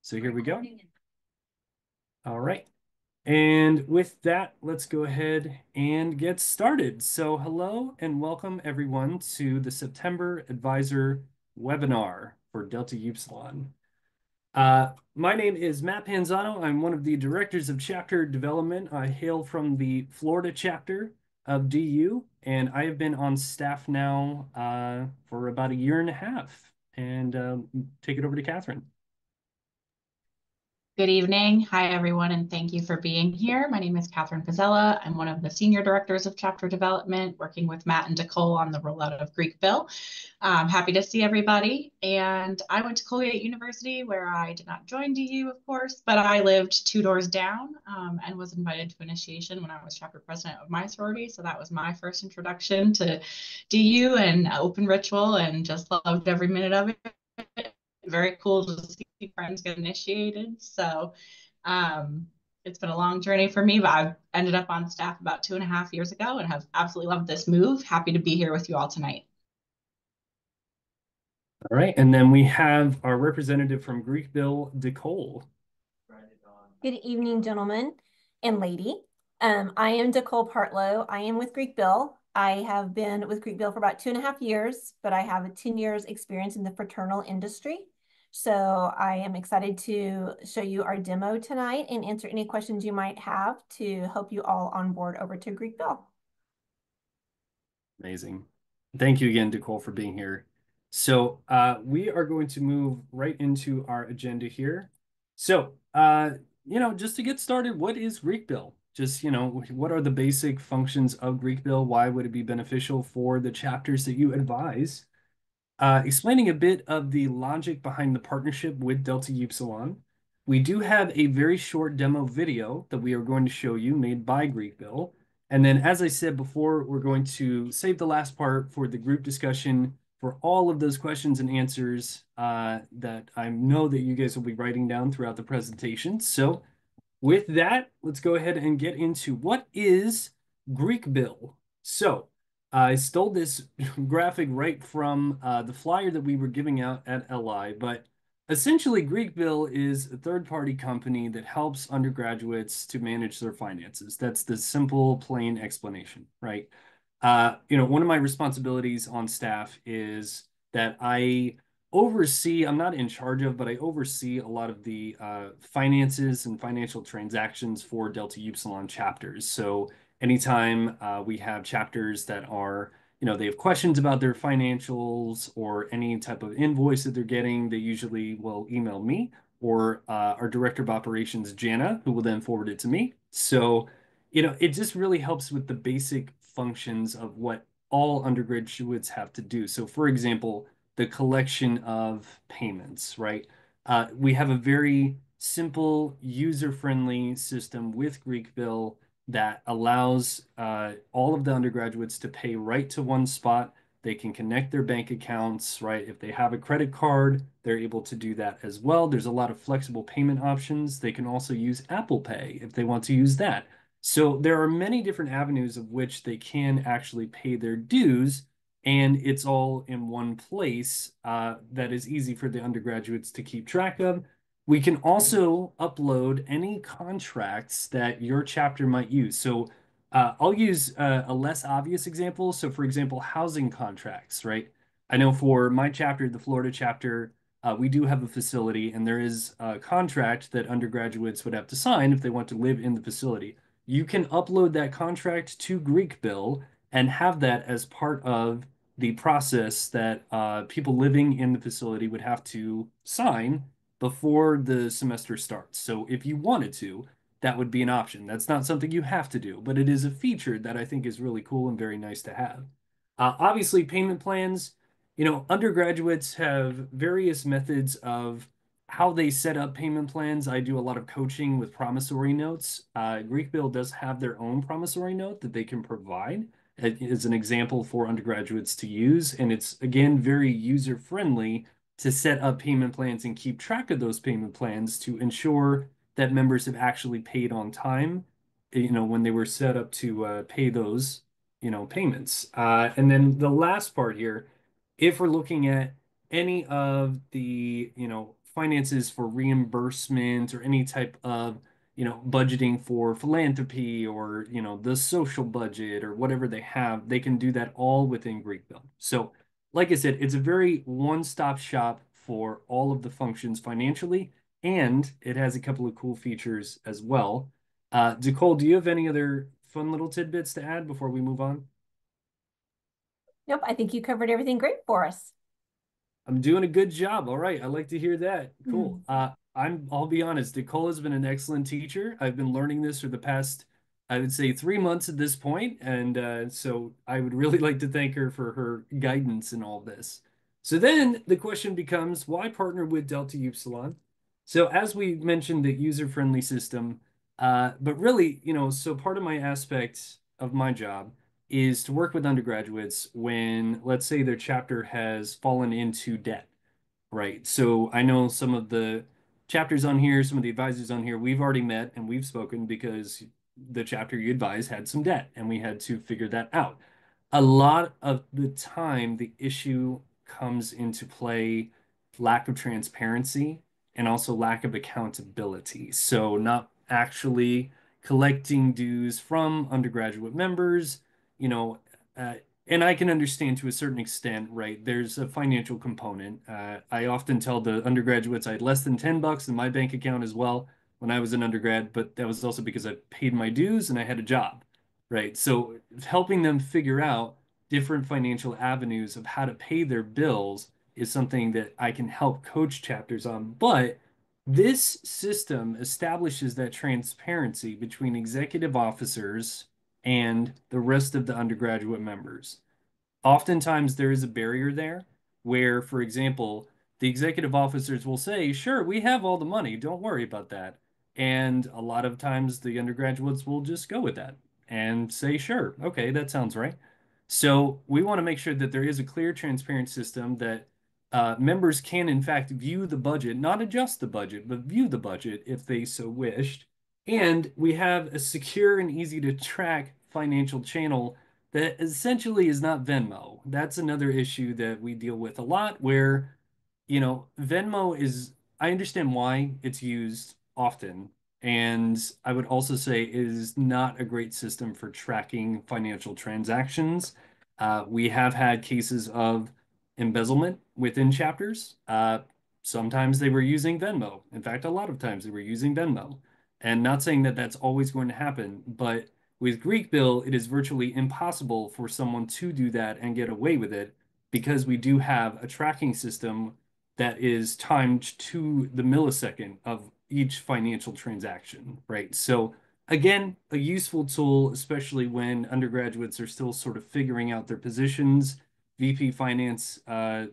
So here we go. All right. And with that, let's go ahead and get started. So hello and welcome everyone to the September Advisor webinar for Delta Upsilon. My name is Matt Panzano. I'm one of the directors of chapter development. I hail from the Florida chapter of DU, and I have been on staff now for about a year and a half. And take it over to Catherine. Good evening. Hi, everyone, and thank you for being here. My name is Catherine Pizzella. I'm one of the senior directors of chapter development, working with Matt and Nicole on the rollout of greekbill. Happy to see everybody. And I went to Colgate University, where I did not join DU, of course, but I lived 2 doors down and was invited to initiation when I was chapter president of my sorority. So that was my first introduction to DU and open ritual, and just loved every minute of it. Very cool to see friends get initiated. So it's been a long journey for me, but I've ended up on staff about 2.5 years ago and have absolutely loved this move. Happy to be here with you all tonight. All right, and then we have our representative from greekbill, Nicole. Good evening, gentlemen and lady. I am Nicole Partlow. I am with greekbill. I have been with greekbill for about 2.5 years, but I have a 10 years experience in the fraternal industry. So I am excited to show you our demo tonight and answer any questions you might have to help you all on board over to greekbill. Amazing. Thank you again, Nicole, for being here. So we are going to move right into our agenda here. So, just to get started, what is greekbill? Just, what are the basic functions of greekbill? Why would it be beneficial for the chapters that you advise? Explaining a bit of the logic behind the partnership with Delta Upsilon. We do have a very short demo video that we are going to show you made by greekbill. And then, as I said before, we're going to save the last part for the group discussion for all of those questions and answers that I know that you guys will be writing down throughout the presentation. So with that, let's go ahead and get into what is greekbill. So I stole this graphic right from the flyer that we were giving out at LI, but essentially greekbill is a third-party company that helps undergraduates to manage their finances. That's the simple, plain explanation, right? One of my responsibilities on staff is that I'm not in charge of, but I oversee a lot of the finances and financial transactions for Delta Upsilon chapters. So anytime we have chapters that are, they have questions about their financials or any type of invoice that they're getting, they usually will email me or our director of operations, Jana, who will then forward it to me. So, it just really helps with the basic functions of what all undergraduates have to do. So, for example, the collection of payments, right? We have a very simple, user-friendly system with greekbill that allows all of the undergraduates to pay right to one spot. They can connect their bank accounts, right? If they have a credit card, they're able to do that as well. There's a lot of flexible payment options. They can also use Apple Pay if they want to use that. So there are many different avenues of which they can actually pay their dues, and it's all in one place that is easy for the undergraduates to keep track of. We can also upload any contracts that your chapter might use. So I'll use a less obvious example. So for example, housing contracts, right? I know for my chapter, the Florida chapter, we do have a facility, and there is a contract that undergraduates would have to sign if they want to live in the facility. You can upload that contract to greekbill and have that as part of the process that people living in the facility would have to sign before the semester starts. So if you wanted to, that would be an option. That's not something you have to do, but it is a feature that I think is really cool and very nice to have. Obviously, payment plans, undergraduates have various methods of how they set up payment plans. I do a lot of coaching with promissory notes. greekbill does have their own promissory note that they can provide as an example for undergraduates to use. And it's, again, very user-friendly to set up payment plans and keep track of those payment plans to ensure that members have actually paid on time, when they were set up to pay those, payments. And then the last part here, if we're looking at any of the, finances for reimbursement or any type of, budgeting for philanthropy or, the social budget or whatever they have, they can do that all within greekbill. So, like I said, it's a very one-stop shop for all of the functions financially, and it has a couple of cool features as well. Nicole, do you have any other fun little tidbits to add before we move on? Nope, I think you covered everything great for us. I'm doing a good job. All right. I like to hear that. Cool. Mhm. I'll be honest, Nicole has been an excellent teacher. I've been learning this for the past, I would say, 3 months at this point, and so I would really like to thank her for her guidance in all this. So then the question becomes, why partner with Delta Upsilon? So as we mentioned, the user-friendly system, but really, so part of my aspect of my job is to work with undergraduates when, let's say, their chapter has fallen into debt, right? So I know some of the chapters on here, some of the advisors on here, we've already met and we've spoken because the chapter you advised had some debt and we had to figure that out. A lot of the time, the issue comes into play lack of transparency and also lack of accountability. So, not actually collecting dues from undergraduate members, you know, uh, and I can understand to a certain extent, right? There's a financial component. I often tell the undergraduates I had less than $10 in my bank account as well when I was an undergrad, but that was also because I paid my dues and I had a job, right? So helping them figure out different financial avenues of how to pay their bills is something that I can help coach chapters on. But this system establishes that transparency between executive officers and the rest of the undergraduate members. Oftentimes, there is a barrier there where, for example, the executive officers will say, sure, we have all the money, don't worry about that. And a lot of times, the undergraduates will just go with that and say, sure, okay, that sounds right. So, we want to make sure that there is a clear, transparent system that members can, in fact, view the budget, not adjust the budget, but view the budget if they so wished. And we have a secure and easy to track financial channel that essentially is not Venmo. That's another issue that we deal with a lot where, Venmo is, I understand why it's used often. And I would also say it is not a great system for tracking financial transactions. We have had cases of embezzlement within chapters. Sometimes they were using Venmo. In fact, a lot of times they were using Venmo. And not saying that that's always going to happen, but with greekbill, it is virtually impossible for someone to do that and get away with it because we do have a tracking system that is timed to the millisecond of each financial transaction, right? So again, a useful tool, especially when undergraduates are still sort of figuring out their positions, VP finance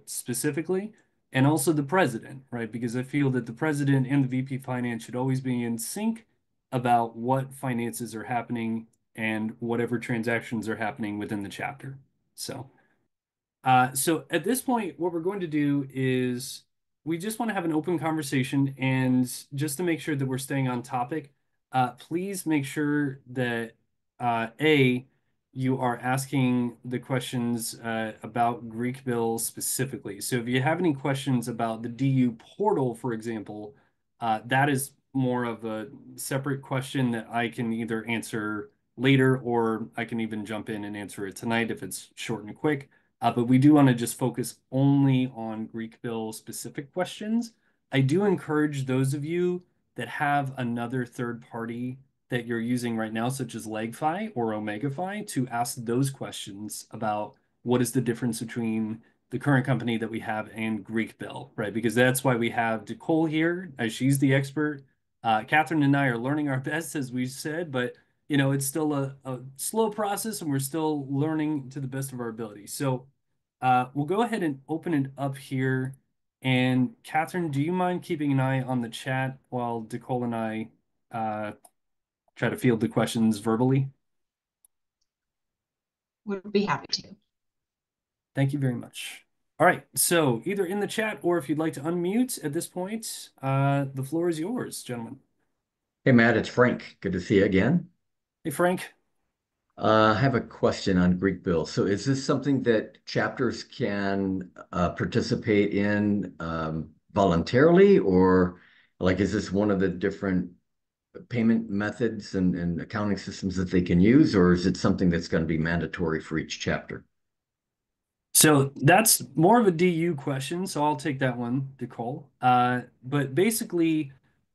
specifically, and also the president, right? Because I feel that the president and the VP finance should always be in sync about what finances are happening and whatever transactions are happening within the chapter. So at this point, what we're going to do is we just want to have an open conversation, and just to make sure that we're staying on topic, please make sure that A, you are asking the questions about Greek Bill specifically. So if you have any questions about the DU portal, for example, that is more of a separate question that I can either answer later or I can even jump in and answer it tonight if it's short and quick. But we do want to just focus only on Greek bill specific questions. I do encourage those of you that have another third party that you're using right now, such as LegFi or OmegaFi, to ask those questions about what is the difference between the current company that we have and Greek bill, right? Because that's why we have Nicole here, as she's the expert. Catherine and I are learning our best, as we said, but it's still a slow process and we're still learning to the best of our ability. So we'll go ahead and open it up here. And Catherine, do you mind keeping an eye on the chat while Nicole and I uh, try to field the questions verbally? Would be happy to. Thank you very much. All right, so either in the chat or if you'd like to unmute at this point, the floor is yours, gentlemen. Hey, Matt, it's Frank. Good to see you again. Hey, Frank. I have a question on Greek Bill. So is this something that chapters can participate in voluntarily, or like is this one of the different payment methods and accounting systems that they can use, or is it something that's going to be mandatory for each chapter? So that's more of a DU question, so I'll take that one, Nicole. But basically,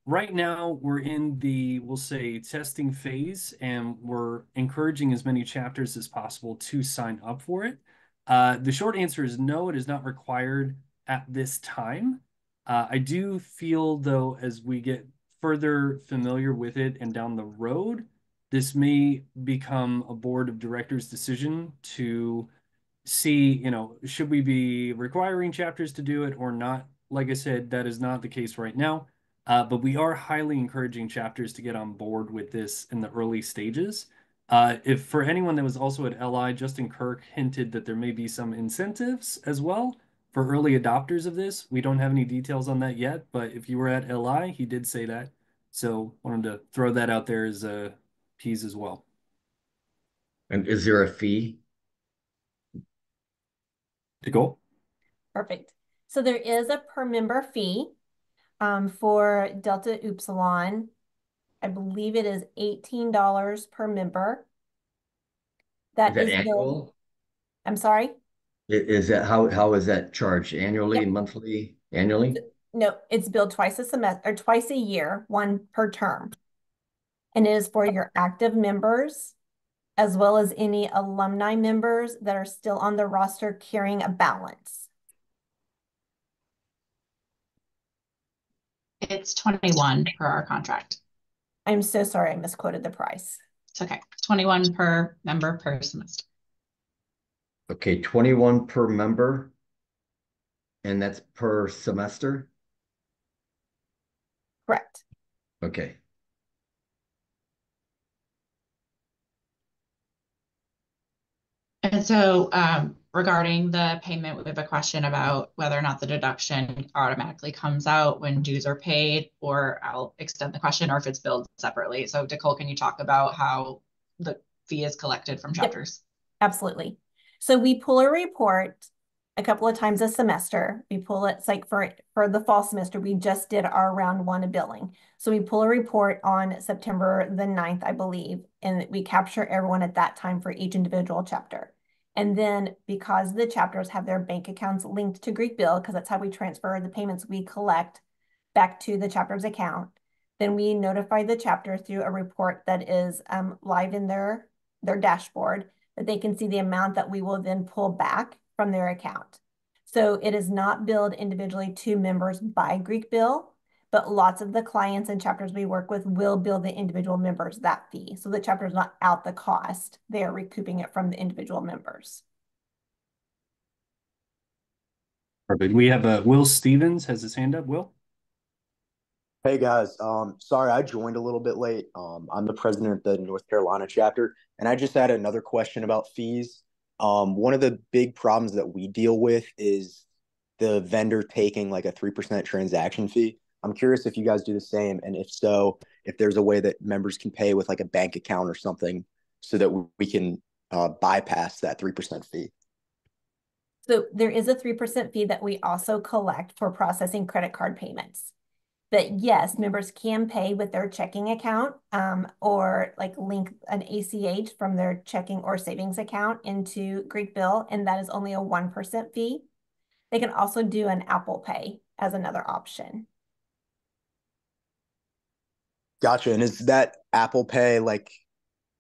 right now we're in the, we'll say, testing phase, and we're encouraging as many chapters as possible to sign up for it. The short answer is no, it is not required at this time. I do feel, though, as we get further familiar with it and down the road, this may become a board of directors decision to see, should we be requiring chapters to do it or not? Like I said, that is not the case right now. But we are highly encouraging chapters to get on board with this in the early stages. If for anyone that was also at LI, Justin Kirk hinted that there may be some incentives as well for early adopters of this. We don't have any details on that yet, but if you were at LI, he did say that. So wanted to throw that out there as a piece as well. And is there a fee? To go. Perfect. So there is a per member fee for Delta Upsilon. I believe it is $18 per member. Is That that is billed. annual? I'm sorry? Is that how is that charged? Annually, Yep. monthly, annually? No, it's billed twice a semester or twice a year, one per term. And it is for your active members as well as any alumni members that are still on the roster carrying a balance. It's 21 per our contract. I'm so sorry I misquoted the price. It's okay. 21 per member per semester. Okay, 21 per member, and that's per semester? Correct. Okay. And so regarding the payment, we have a question about whether or not the deduction automatically comes out when dues are paid, or I'll extend the question, or if it's billed separately. So Nicole, can you talk about how the fee is collected from Yep. chapters? Absolutely. So we pull a report a couple of times a semester. We pull it, it's like for the fall semester, we just did our round one of billing. So we pull a report on September the 9th, I believe, and we capture everyone at that time for each individual chapter. And then because the chapters have their bank accounts linked to greekbill, because that's how we transfer the payments we collect back to the chapter's account, then we notify the chapter through a report that is live in their dashboard, that they can see the amount that we will then pull back from their account. So it is not billed individually to members by greekbill, but lots of the clients and chapters we work with will bill the individual members that fee. So the chapter is not out the cost. They are recouping it from the individual members. Perfect. We have Will Stevens has his hand up. Will? Hey guys, sorry I joined a little bit late. I'm the president of the North Carolina chapter, and I just had another question about fees. One of the big problems that we deal with is the vendor taking like a 3% transaction fee. I'm curious if you guys do the same, and if so, if there's a way that members can pay with like a bank account or something so that we can bypass that 3% fee. So there is a 3% fee that we also collect for processing credit card payments. But yes, members can pay with their checking account or like link an ACH from their checking or savings account into greekbill, and that is only a 1% fee. They can also do an Apple Pay as another option. Gotcha. And is that Apple Pay like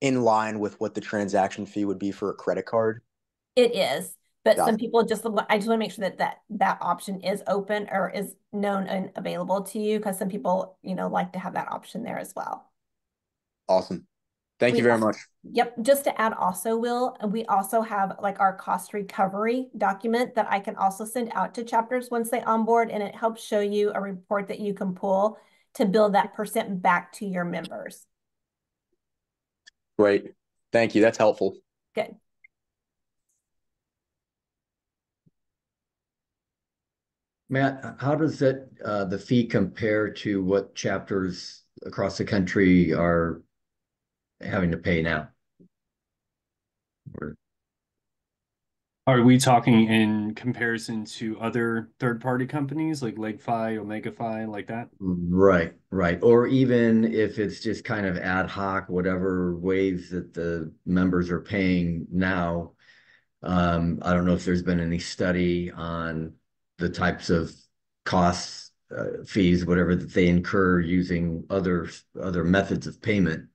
in line with what the transaction fee would be for a credit card? It is, but some Gotcha. people I just want to make sure that option is open or is known and available to you, because some people, like to have that option there as well. Awesome. Thank you very much. Yep. Just to add also, Will, we also have like our cost recovery document that I can also send out to chapters once they onboard, and it helps show you a report that you can pull to build that percent back to your members. Great. Thank you. That's helpful. Good. Matt, how does the fee compare to what chapters across the country are having to pay now? Are we talking in comparison to other third-party companies like LegFi, OmegaFi, like that? Right, right. Or even if it's just kind of ad hoc, whatever ways that the members are paying now. I don't know if there's been any study on the types of costs, fees, whatever that they incur using other methods of payment.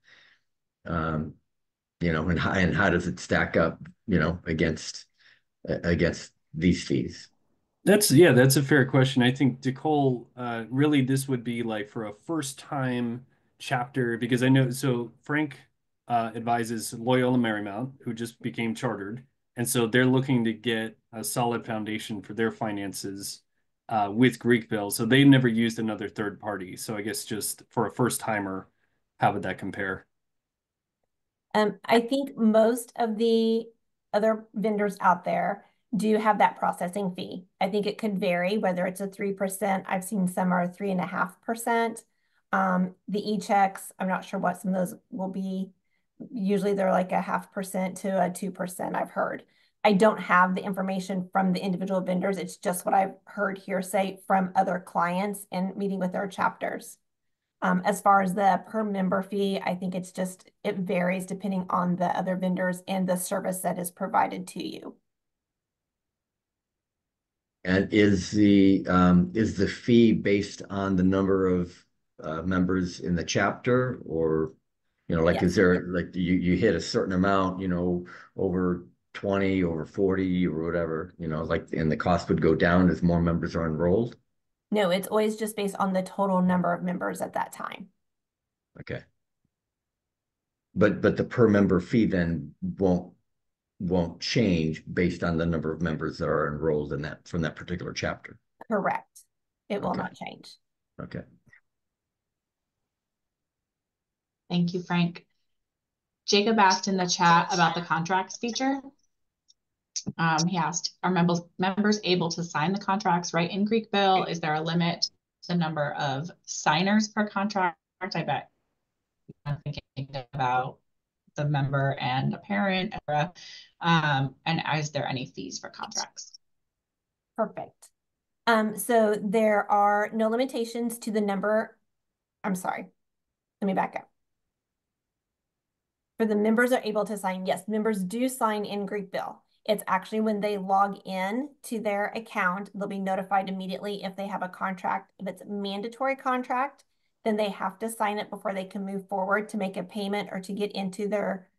Um, and how does it stack up, against these fees? That's a fair question. I think Nicole, really this would be like for a first time chapter because I know so Frank advises Loyola Marymount, who just became chartered, and so they're looking to get a solid foundation for their finances with greekbill. So they've never used another third party. So I guess just for a first timer, how would that compare? I think most of the other vendors out there do have that processing fee. I think it could vary whether it's a 3%. I've seen some are 3.5%. The e-checks, I'm not sure what some of those will be. Usually they're like a 0.5% to a 2%, I've heard. I don't have the information from the individual vendors. It's just what I've heard hearsay from other clients and meeting with their chapters. As far as the per member fee, I think it varies depending on the other vendors and the service that is provided to you. And is the fee based on the number of members in the chapter, or like Yes. is there like you hit a certain amount, over 20, over 40, or whatever, like, and the cost would go down as more members are enrolled? No, it's always just based on the total number of members at that time. Okay. But the per member fee then won't change based on the number of members that are enrolled in that from that particular chapter. Correct. It will Okay. not change. Okay. Thank you, Frank. Jacob asked in the chat about the contracts feature. He asked, are members able to sign the contracts right in greekbill? Is there a limit to the number of signers per contract? I bet I'm thinking about the member and a parent, etc. And is there any fees for contracts? Perfect. So there are no limitations to the number. I'm sorry. Let me back up. For the members are able to sign, yes, members do sign in greekbill. It's actually when they log in to their account, they'll be notified immediately if they have a contract. If it's a mandatory contract, then they have to sign it before they can move forward to make a payment or to get into their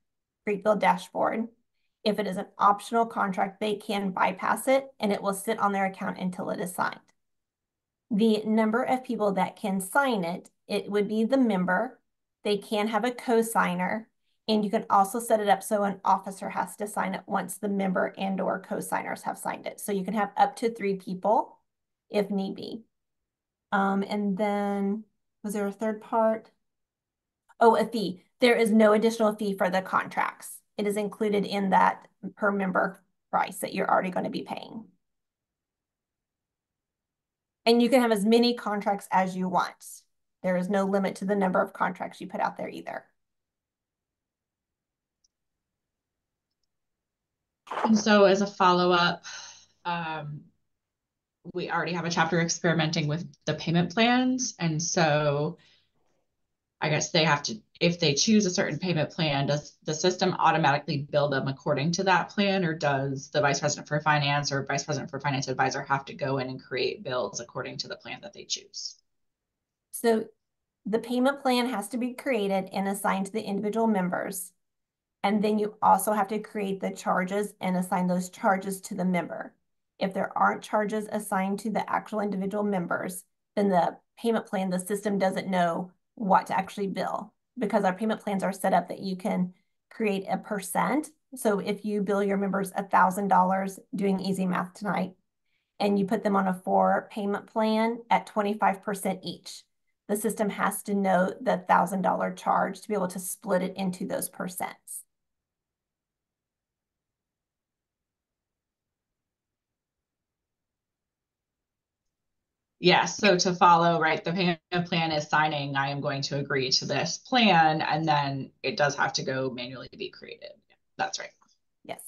greekbill dashboard. If it is an optional contract, they can bypass it and it will sit on their account until it is signed. The number of people that can sign it, it would be the member. They can have a co-signer, and you can also set it up so an officer has to sign it once the member and or co-signers have signed it. So you can have up to 3 people if need be. And then was there a third part? Oh, a fee. There is no additional fee for the contracts. It is included in that per member price that you're already going to be paying. And you can have as many contracts as you want. There is no limit to the number of contracts you put out there either. And so as a follow-up, we already have a chapter experimenting with the payment plans. And so I guess they have to, if they choose a certain payment plan, does the system automatically bill them according to that plan, or does the vice president for finance or vice president for finance advisor have to go in and create bills according to the plan that they choose? So the payment plan has to be created and assigned to the individual members. And then you also have to create the charges and assign those charges to the member. If there aren't charges assigned to the actual individual members, then the payment plan, the system doesn't know what to actually bill, because our payment plans are set up that you can create a percent. So if you bill your members $1,000, doing easy math tonight, and you put them on a 4 payment plan at 25% each, the system has to know the $1,000 charge to be able to split it into those percents. Yes, so to follow, right, the payment plan is signing, I am going to agree to this plan, and then it does have to go manually be created. That's right. Yes.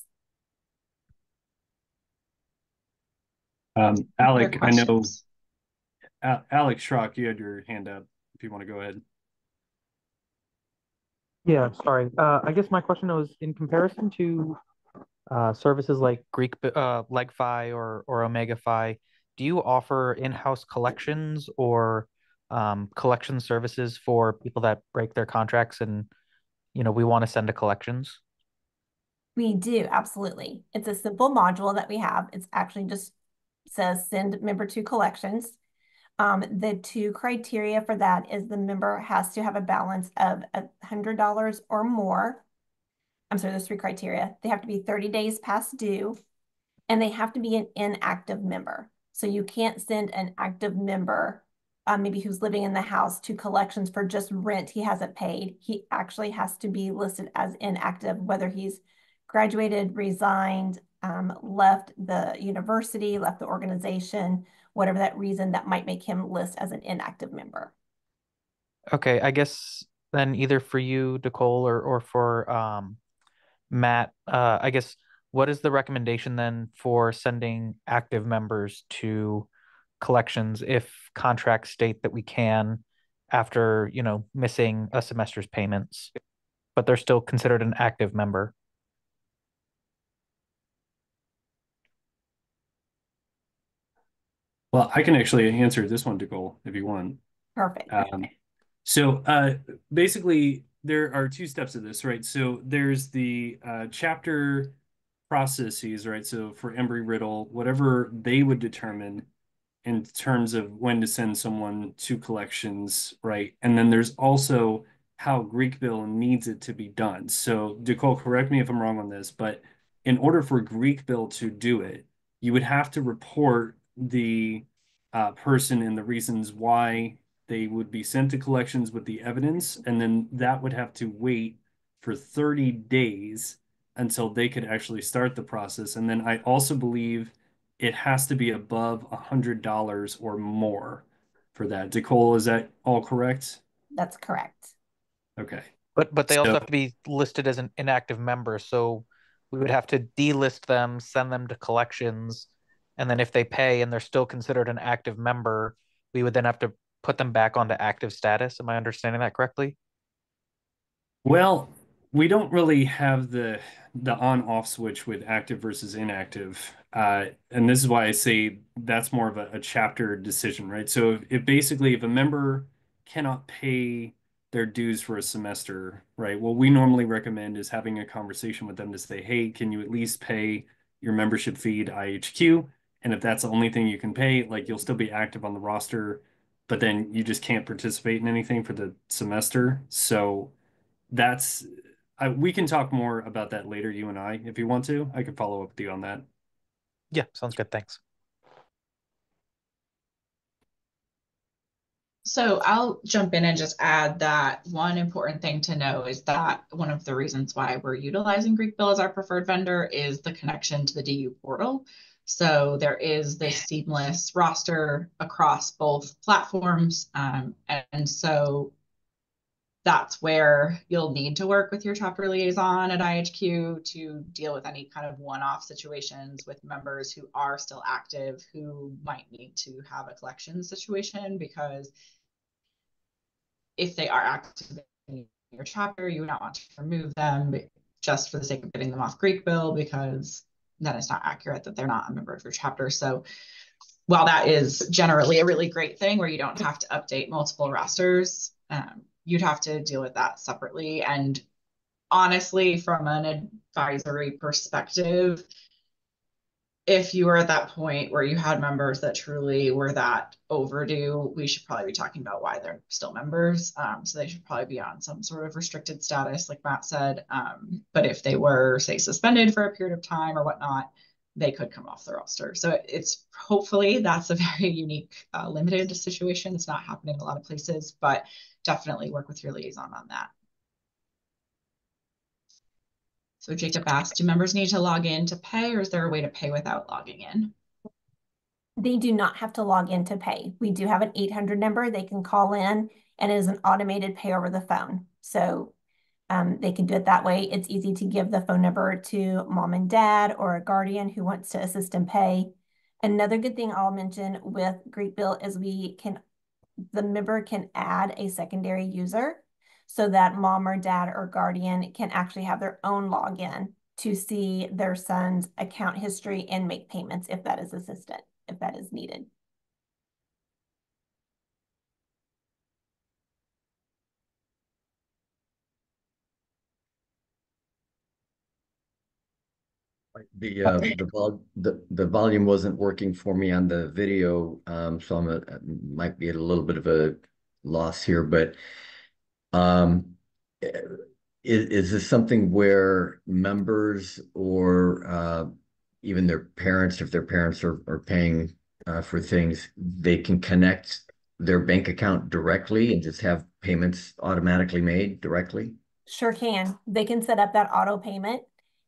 Other Alec, I know, questions? Alex Schrock, you had your hand up if you want to go ahead. Yeah, sorry. I guess my question was in comparison to services like LegFi or OmegaFi, do you offer in-house collections or collection services for people that break their contracts and we want to send to collections? We do, absolutely. It's a simple module that we have. It's actually just says send member to collections. The two criteria for that is the member has to have a balance of $100 or more. I'm sorry, there's three criteria. They have to be 30 days past due, and they have to be an inactive member. So you can't send an active member, maybe who's living in the house, to collections for just rent he hasn't paid. He actually has to be listed as inactive, whether he's graduated, resigned, left the university, left the organization, whatever that reason that might make him list as an inactive member. Okay, I guess then either for you, Nicole, or for Matt, I guess what is the recommendation then for sending active members to collections if contracts state that we can after, missing a semester's payments, but they're still considered an active member? Well, I can actually answer this one, Nicole, if you want. Perfect. So basically, there are two steps of this, right? So there's the chapter processes, right? So for Embry Riddle, whatever they would determine in terms of when to send someone to collections, right? And then there's also how greekbill needs it to be done. So, Nicole, correct me if I'm wrong on this, but in order for greekbill to do it, you would have to report the person and the reasons why they would be sent to collections with the evidence, and then that would have to wait for 30 days until they could actually start the process. And then I also believe it has to be above $100 or more for that. Nicole, is that all correct? That's correct. Okay. But they So, also have to be listed as an inactive member, so we would have to delist them, send them to collections, and then if they pay and they're still considered an active member, we would then have to put them back onto active status. Am I understanding that correctly? well, we don't really have the on-off switch with active versus inactive. And this is why I say that's more of a chapter decision, right? So if basically if a member cannot pay their dues for a semester, right, what we normally recommend is having a conversation with them to say, hey, can you at least pay your membership fee to IHQ? And if that's the only thing you can pay, like you'll still be active on the roster, but then you just can't participate in anything for the semester. So that's we can talk more about that later, you and I, if you want to. I could follow up with you on that. Yeah, sounds good. Thanks. So I'll jump in and just add that one important thing to know is that one of the reasons why we're utilizing greekbill as our preferred vendor is the connection to the DU portal. So there is this seamless roster across both platforms. And so that's where you'll need to work with your chapter liaison at IHQ to deal with any kind of one-off situations with members who are still active, who might need to have a collection situation, because if they are active in your chapter, you would not want to remove them just for the sake of getting them off greekbill, because then it's not accurate that they're not a member of your chapter. So while that is generally a really great thing where you don't have to update multiple rosters, you'd have to deal with that separately. And honestly, from an advisory perspective, if you were at that point where you had members that truly were that overdue, we should probably be talking about why they're still members. So they should probably be on some sort of restricted status, like Matt said. But if they were, say, suspended for a period of time or whatnot, they could come off the roster. So it's hopefully that's a very unique, limited situation. It's not happening in a lot of places, but definitely work with your liaison on that. So Jacob asked, do members need to log in to pay, or is there a way to pay without logging in? They do not have to log in to pay. We do have an 800 number they can call in, and it is an automated pay over the phone. So they can do it that way. It's easy to give the phone number to mom and dad or a guardian who wants to assist in pay. Another good thing I'll mention with greekbill is the member can add a secondary user so that mom or dad or guardian can actually have their own login to see their son's account history and make payments if that is needed. The volume wasn't working for me on the video, so might be at a little bit of a loss here. But is this something where members or even their parents, if their parents are paying for things, they can connect their bank account directly and just have payments automatically made directly? Sure can. They can set up that auto payment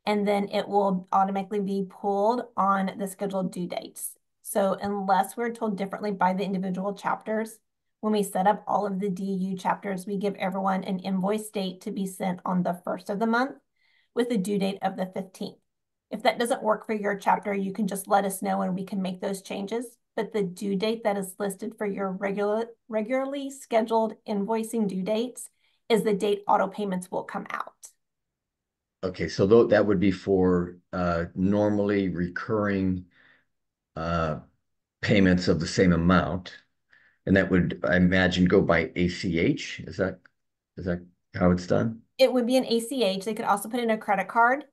and then it will automatically be pulled on the scheduled due dates. So unless we're told differently by the individual chapters, when we set up all of the DU chapters, we give everyone an invoice date to be sent on the 1st of the month with a due date of the 15th. If that doesn't work for your chapter, you can just let us know and we can make those changes. But the due date that is listed for your regularly scheduled invoicing due dates is the date auto payments will come out. Okay, so that would be for normally recurring payments of the same amount. And that would, I imagine, go by ACH. Is that how it's done? It would be an ACH. They could also put in a credit card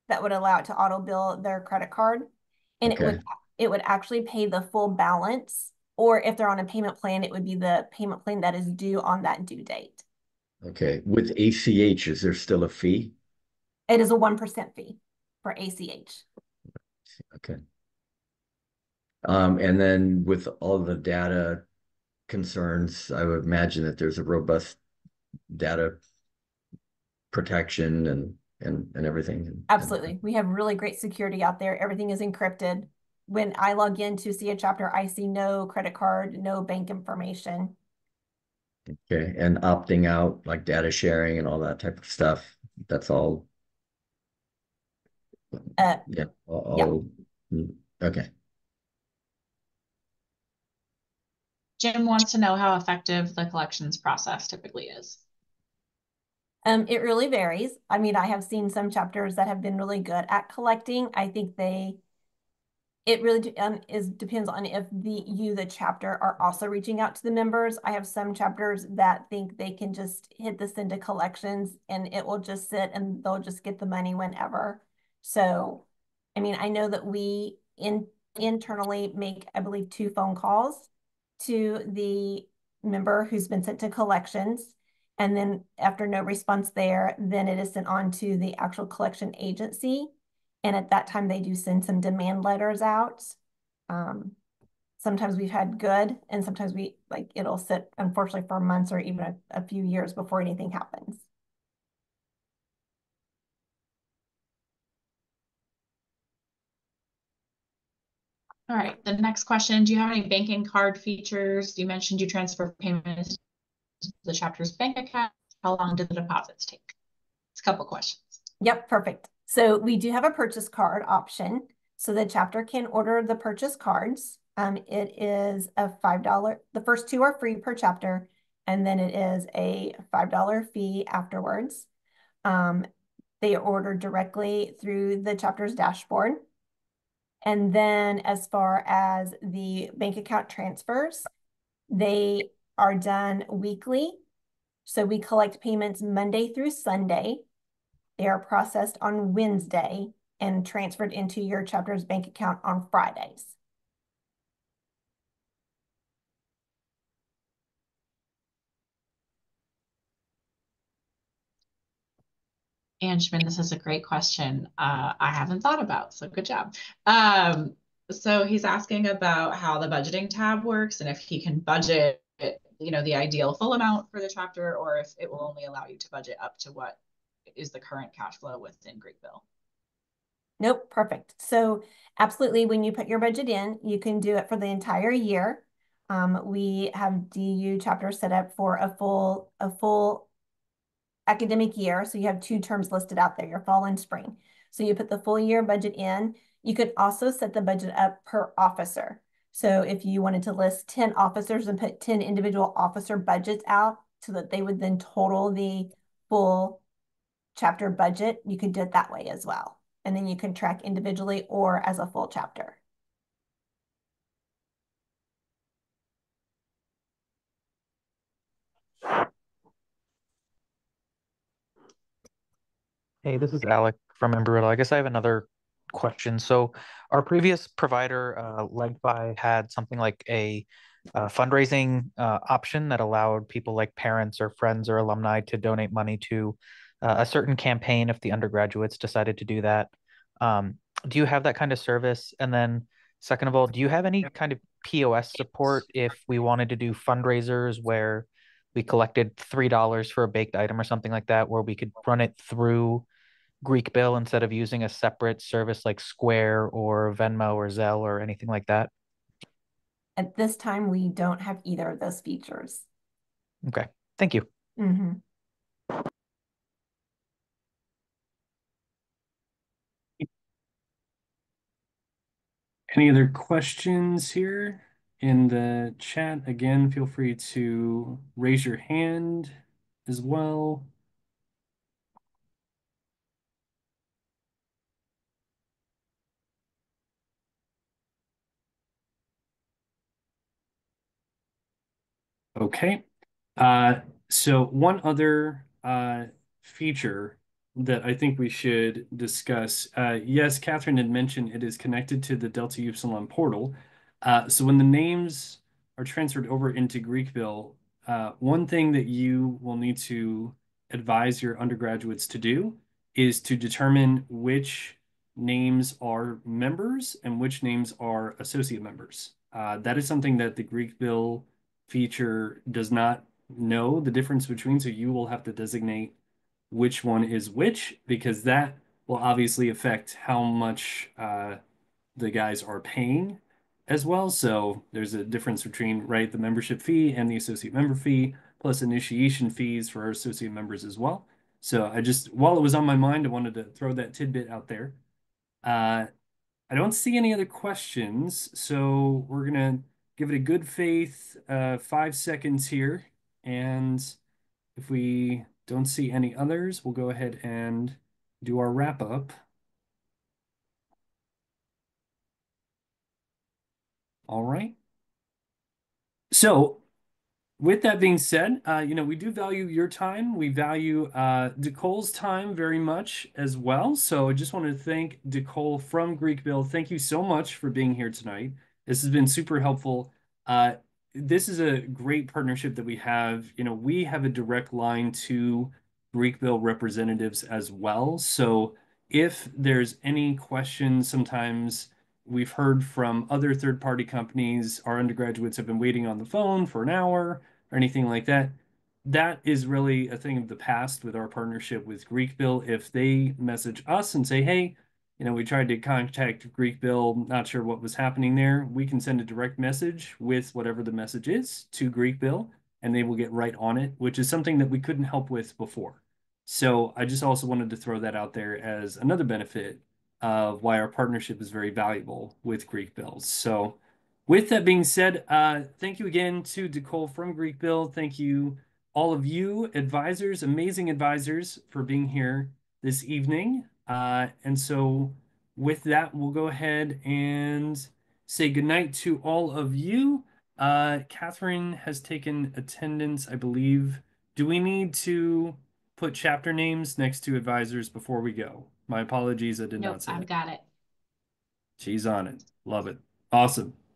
that would allow it to auto bill their credit card. And Okay. it would actually pay the full balance. Or if they're on a payment plan, it would be the payment plan that is due on that due date. Okay. With ACH, is there still a fee? It is a 1% fee for ACH. Okay. And then with all the data concerns, I would imagine that there's a robust data protection and everything. Absolutely. We have really great security out there. Everything is encrypted. When I log in to see a chapter, I see no credit card, no bank information. Okay. And opting out, like data sharing and all that type of stuff, that's all. Yeah. Okay. Jim wants to know how effective the collections process typically is. It really varies. I mean, I have seen some chapters that have been really good at collecting. I think it really depends on if the chapter are also reaching out to the members. I have some chapters that think they can just hit this into collections and it will just sit and they'll just get the money whenever. So, I mean, I know that we internally make, I believe, 2 phone calls to the member who's been sent to collections. And then after no response there, then it is sent on to the actual collection agency. And at that time, they do send some demand letters out. Sometimes we've had good, and sometimes it'll sit, unfortunately, for months or even a few years before anything happens. All right, the next question, do you have any banking card features? You mentioned you transfer payments to the chapter's bank account. How long do the deposits take? It's a couple questions. Yep, perfect. So we do have a purchase card option. So the chapter can order the purchase cards. It is a $5. The first 2 are free per chapter, and then it is a $5 fee afterwards. They order directly through the chapter's dashboard. And then as far as the bank account transfers, they are done weekly. So we collect payments Monday through Sunday. They are processed on Wednesday and transferred into your chapter's bank account on Fridays. Anshman, this is a great question. I haven't thought about, so good job. So he's asking about how the budgeting tab works and if he can budget, the ideal full amount for the chapter, or if it will only allow you to budget up to what is the current cash flow within greekbill. Nope, perfect. So absolutely, when you put your budget in, you can do it for the entire year. We have DU chapter set up for a full academic year. So you have 2 terms listed out there, your fall and spring. So you put the full year budget in, You could also set the budget up per officer. So if you wanted to list 10 officers and put 10 individual officer budgets out so that they would then total the full chapter budget, you could do it that way as well. And then you can track individually or as a full chapter. Hey, this is Alec from Embryollo. I guess I have another question. So, our previous provider, LegFi, had something like a fundraising option that allowed people like parents or friends or alumni to donate money to a certain campaign if the undergraduates decided to do that. Um, do you have that kind of service? And then, second of all, do you have any kind of POS support if we wanted to do fundraisers where we collected $3 for a baked item or something like that, where we could run it through greekbill instead of using a separate service like Square or Venmo or Zelle or anything like that? At this time, we don't have either of those features. Okay, thank you. Mm-hmm. Any other questions here in the chat? Again, feel free to raise your hand as well. Okay. So one other feature that I think we should discuss. Yes, Catherine had mentioned it is connected to the Delta Upsilon portal. So when the names are transferred over into greekbill, one thing that you will need to advise your undergraduates to do is to determine which names are members and which names are associate members. That is something that the greekbill feature does not know the difference between, so you will have to designate which one is which, because that will obviously affect how much the guys are paying as well. So there's a difference between, right, the membership fee and the associate member fee, plus initiation fees for our associate members as well. So I just, while it was on my mind, I wanted to throw that tidbit out there. I don't see any other questions, so we're gonna give it a good faith 5 seconds here. And if we don't see any others, we'll go ahead and do our wrap up. All right. So with that being said, we do value your time. We value Decole's time very much as well. So I just wanted to thank Decole from greekbill. Thank you so much for being here tonight. This has been super helpful. Uh, this is a great partnership that we have. We have a direct line to greekbill representatives as well. So if there's any questions, sometimes we've heard from other third-party companies, our undergraduates have been waiting on the phone for an hour or anything like that. That is really a thing of the past with our partnership with greekbill. If they message us and say, hey, we tried to contact greekbill, not sure what was happening there, we can send a direct message with whatever the message is to greekbill, and they will get right on it, which is something that we couldn't help with before. So I just also wanted to throw that out there as another benefit of why our partnership is very valuable with greekbill. So with that being said, thank you again to Decole from greekbill. Thank you, all of you advisors, amazing advisors, for being here this evening. And so with that, we'll go ahead and say goodnight to all of you. Catherine has taken attendance, I believe. Do we need to put chapter names next to advisors before we go? My apologies, I did Nope, not say I've that. got it. She's on it. Love it. Awesome.